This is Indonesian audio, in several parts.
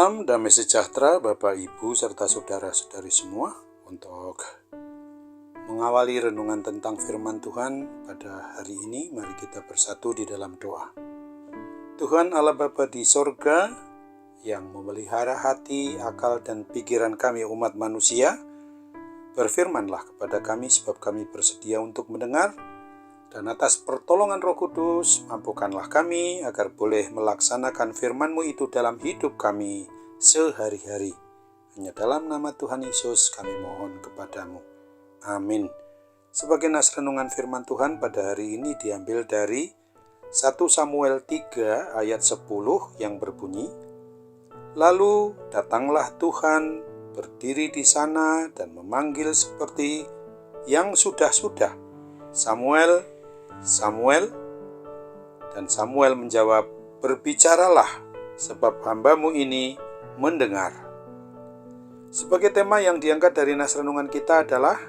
Salam damai sejahtera Bapak Ibu serta saudara-saudari semua. Untuk mengawali renungan tentang firman Tuhan pada hari ini, mari kita bersatu di dalam doa. Tuhan Allah Bapa di sorga yang memelihara hati, akal dan pikiran kami umat manusia, berfirmanlah kepada kami sebab kami bersedia untuk mendengar. Dan atas pertolongan Roh Kudus, mampukanlah kami agar boleh melaksanakan firman-Mu itu dalam hidup kami sehari-hari. Hanya dalam nama Tuhan Yesus kami mohon kepadamu. Amin. Sebagai nas renungan firman Tuhan pada hari ini diambil dari 1 Samuel 3 ayat 10 yang berbunyi, "Lalu datanglah Tuhan berdiri di sana dan memanggil seperti yang sudah-sudah, Samuel, Samuel." Dan Samuel menjawab, "Berbicaralah, sebab hamba-Mu ini mendengar." Sebagai tema yang diangkat dari nas renungan kita adalah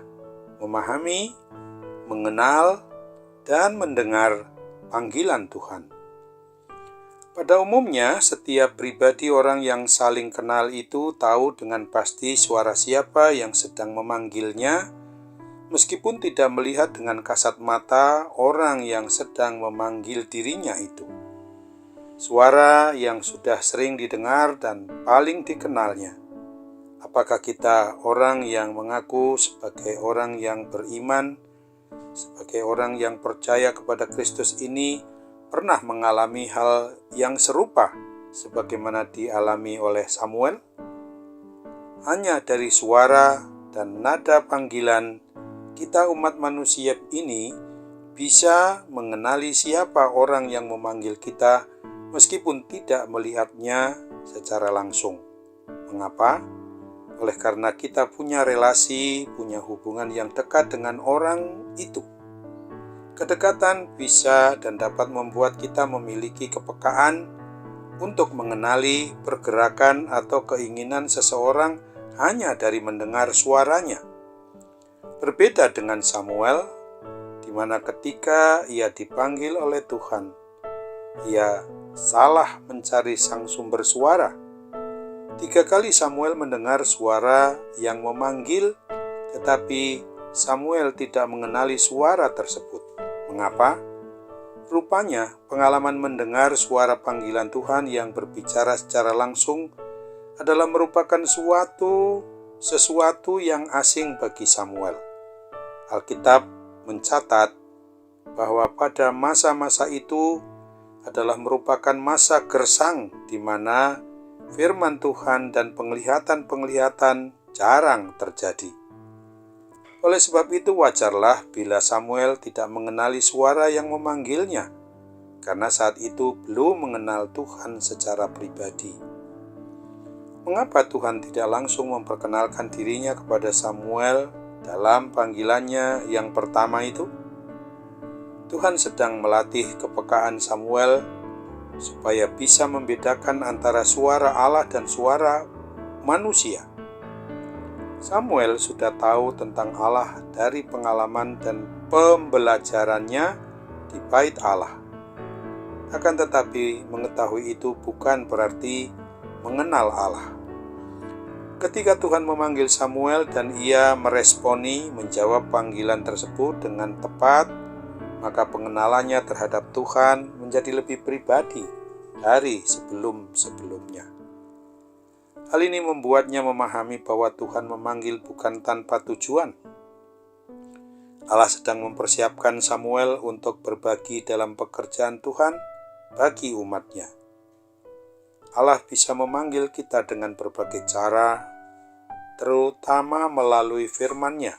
memahami, mengenal, dan mendengar panggilan Tuhan. Pada umumnya, setiap pribadi orang yang saling kenal itu tahu dengan pasti suara siapa yang sedang memanggilnya, meskipun tidak melihat dengan kasat mata orang yang sedang memanggil dirinya itu. Suara yang sudah sering didengar dan paling dikenalnya. Apakah kita orang yang mengaku sebagai orang yang beriman, sebagai orang yang percaya kepada Kristus ini, pernah mengalami hal yang serupa sebagaimana dialami oleh Samuel? Hanya dari suara dan nada panggilan, kita umat manusia ini bisa mengenali siapa orang yang memanggil kita meskipun tidak melihatnya secara langsung. Mengapa? Oleh karena kita punya relasi, punya hubungan yang dekat dengan orang itu. Kedekatan bisa dan dapat membuat kita memiliki kepekaan untuk mengenali pergerakan atau keinginan seseorang hanya dari mendengar suaranya. Berbeda dengan Samuel, di mana ketika ia dipanggil oleh Tuhan, ia salah mencari sang sumber suara. 3 kali Samuel mendengar suara yang memanggil, tetapi Samuel tidak mengenali suara tersebut. Mengapa? Rupanya pengalaman mendengar suara panggilan Tuhan yang berbicara secara langsung adalah merupakan sesuatu yang asing bagi Samuel. Alkitab mencatat bahwa pada masa-masa itu adalah merupakan masa gersang di mana firman Tuhan dan penglihatan-penglihatan jarang terjadi. Oleh sebab itu wajarlah bila Samuel tidak mengenali suara yang memanggilnya, karena saat itu belum mengenal Tuhan secara pribadi. Mengapa Tuhan tidak langsung memperkenalkan dirinya kepada Samuel dalam panggilannya yang pertama itu? Tuhan sedang melatih kepekaan Samuel supaya bisa membedakan antara suara Allah dan suara manusia. Samuel sudah tahu tentang Allah dari pengalaman dan pembelajarannya di bait Allah. Akan tetapi mengetahui itu bukan berarti mengenal Allah. Ketika Tuhan memanggil Samuel dan ia meresponi, menjawab panggilan tersebut dengan tepat, maka pengenalannya terhadap Tuhan menjadi lebih pribadi dari sebelum-sebelumnya. Hal ini membuatnya memahami bahwa Tuhan memanggil bukan tanpa tujuan. Allah sedang mempersiapkan Samuel untuk berbagi dalam pekerjaan Tuhan bagi umatnya. Allah bisa memanggil kita dengan berbagai cara, terutama melalui firman-Nya.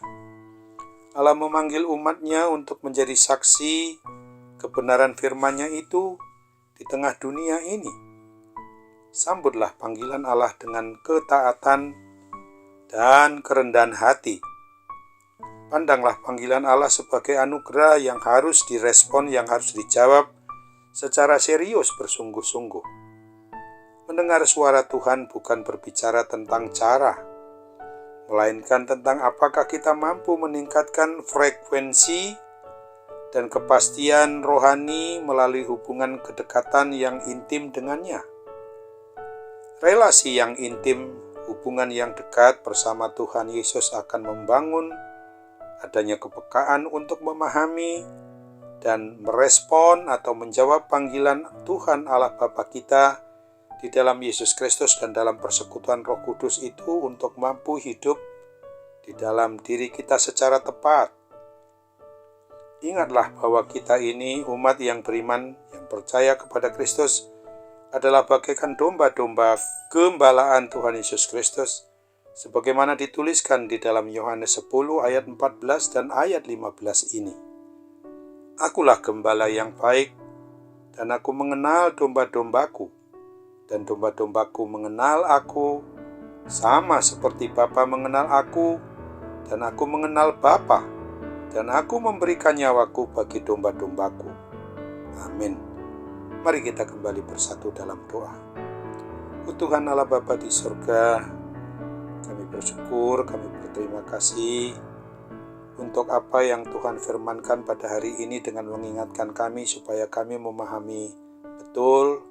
Allah memanggil umatnya untuk menjadi saksi kebenaran firman-Nya itu di tengah dunia ini. Sambutlah panggilan Allah dengan ketaatan dan kerendahan hati. Pandanglah panggilan Allah sebagai anugerah yang harus direspon, yang harus dijawab secara serius bersungguh-sungguh. Mendengar suara Tuhan bukan berbicara tentang cara, melainkan tentang apakah kita mampu meningkatkan frekuensi dan kepastian rohani melalui hubungan kedekatan yang intim dengannya. relasi yang intim, hubungan yang dekat bersama Tuhan Yesus akan membangun adanya kepekaan untuk memahami dan merespon atau menjawab panggilan Tuhan Allah Bapa kita di dalam Yesus Kristus dan dalam persekutuan Roh Kudus itu untuk mampu hidup di dalam diri kita secara tepat. Ingatlah bahwa kita ini umat yang beriman, yang percaya kepada Kristus, adalah bagaikan domba-domba gembalaan Tuhan Yesus Kristus, sebagaimana dituliskan di dalam Yohanes 10 ayat 14 dan ayat 15 ini. Akulah gembala yang baik, dan aku mengenal domba-dombaku, dan domba-dombaku mengenal aku, sama seperti Bapa mengenal aku, dan aku mengenal Bapa, dan aku memberikan nyawaku bagi domba-dombaku. Amin. Mari kita kembali bersatu dalam doa. Tuhan Allah Bapa di surga, kami bersyukur, kami berterima kasih untuk apa yang Tuhan firmankan pada hari ini dengan mengingatkan kami supaya kami memahami betul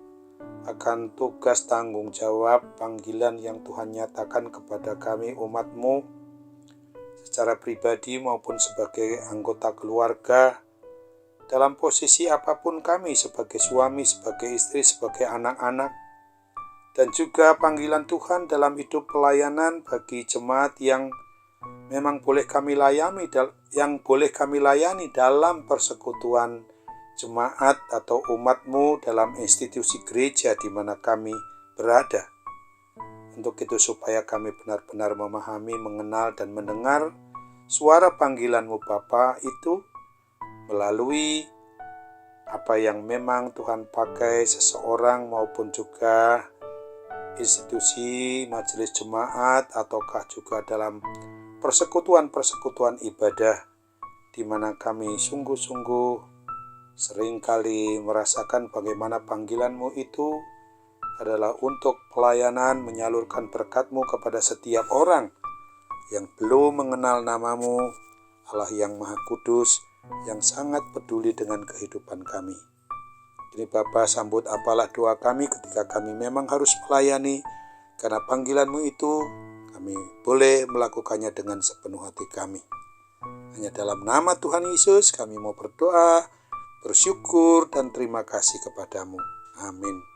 akan tugas tanggung jawab panggilan yang Tuhan nyatakan kepada kami umat-Mu secara pribadi maupun sebagai anggota keluarga, dalam posisi apapun kami sebagai suami, sebagai istri, sebagai anak-anak, dan juga panggilan Tuhan dalam hidup pelayanan bagi jemaat yang memang boleh kami layani dalam persekutuan jemaat atau umat-Mu dalam institusi gereja di mana kami berada. Untuk itu supaya kami benar-benar memahami, mengenal, dan mendengar suara panggilan-Mu Bapa itu melalui apa yang memang Tuhan pakai seseorang maupun juga institusi, majelis jemaat, ataukah juga dalam persekutuan-persekutuan ibadah di mana kami sungguh-sungguh seringkali merasakan bagaimana panggilan-Mu itu adalah untuk pelayanan menyalurkan berkat-Mu kepada setiap orang yang belum mengenal nama-Mu, Allah yang Maha Kudus, yang sangat peduli dengan kehidupan kami. Ini Bapa, sambut apalah doa kami ketika kami memang harus melayani, karena panggilan-Mu itu kami boleh melakukannya dengan sepenuh hati kami. Hanya dalam nama Tuhan Yesus kami mau berdoa, bersyukur, dan terima kasih kepadamu. Amin.